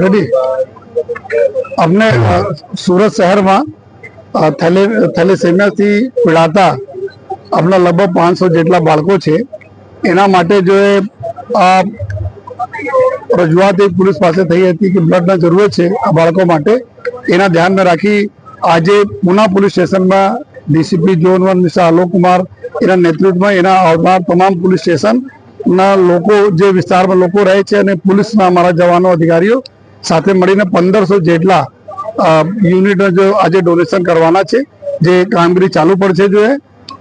Ready અમને સુરત શહેરમાં થેલેસેમિયાથી પીડાતા આપણા લગભગ 500 જેટલા બાળકો છે. એના માટે જો આ રજૂઆત એક પોલીસ પાસે થઈ હતી કે બ્લડના જરૂર છે આ બાળકો માટે. એના ધ્યાનમાં રાખી આજે પુના પોલીસ સ્ટેશનમાં DCP zone 1 mister Alok Kumar એના નેતૃત્વમાં એના આવનાર તમામ પોલીસ સ્ટેશનના લોકો જે વિસ્તારમાં લોકો રહે છે અને પોલીસના અમારા જવાનો અધિકારીઓ સાથે મળીને 1500 જેટલા યુનિટનો જો આજે ડોનેશન કરવાના છે. જે કામગીરી ચાલુ પડશે જો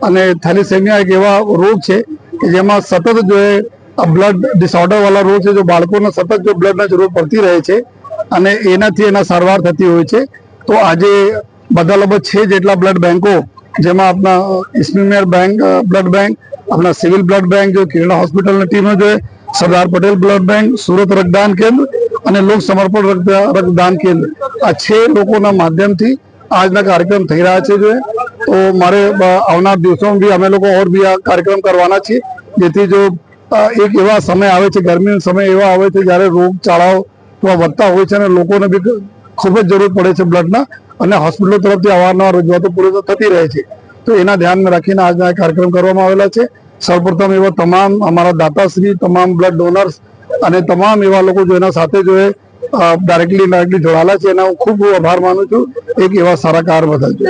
અને થેલેસેમિયા એક એવા રોગ છે કે જેમાં સતત જો બ્લડ ડિસઓર્ડર વાળા રોગ છે. જો બાળકોને સતત જો બ્લડની જરૂર પડતી રહે છે અને એનાથી એના સારવાર થતી હોય છે. તો આજે બધા લગભગ 6 જેટલા બ્લડ બેંકો જેમાં આપણા ઇસ્મીમેર બેંક બ્લડ બેંક, આપણા સિવિલ બ્લડ બેંક જો કિરણા હોસ્પિટલની ટીમનો જો સરદાર પટેલ બ્લડ બેંક, સુરત રક્તદાન કેન્દ્ર અને લોક સમર્પણ રક્તદાન કેન્દ્ર આ 6 લોકોના માધ્યમથી આજના કાર્યક્રમ થઈ રહ્યા છે. જો તો મારે આવનાર દિવસોમાં બી અમે લોકો ઓર બી આ કાર્યક્રમ કરવાના છીએ જેથી જો એક એવા સમય આવે છે, ગરમીનો સમય એવા આવે છે જ્યારે રોગચાળાઓ વધતા હોય છે અને લોકોને બી ખૂબ જ જરૂર પડે છે બ્લડના અને હોસ્પિટલો તરફથી અવારનવાર રજૂઆતો પૂરી થતી રહે છે. તો એના ધ્યાનમાં રાખીને આજના કાર્યક્રમ કરવામાં આવેલા છે. સૌપ્રથમ એવા તમામ અમારા દાતાશ્રી, તમામ બ્લડ ડોનર્સ અને તમામ એવા લોકો જો એના સાથે જો ડાયરેક્ટલી જોડાયેલા છે એના હું ખૂબ આભાર માનું છું. એક એવા સારા કાર્ય બધા છે.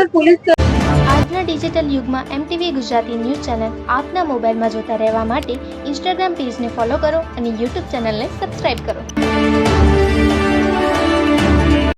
આજના ડિજિટલ યુગમાં MTV ગુજરાતી ન્યૂઝ ચેનલ આપના મોબાઈલમાં જોતા રહેવા માટે ઇન્સ્ટાગ્રામ પેજને ફોલો કરો અને યુટ્યુબ ચેનલને સબસ્ક્રાઇબ કરો.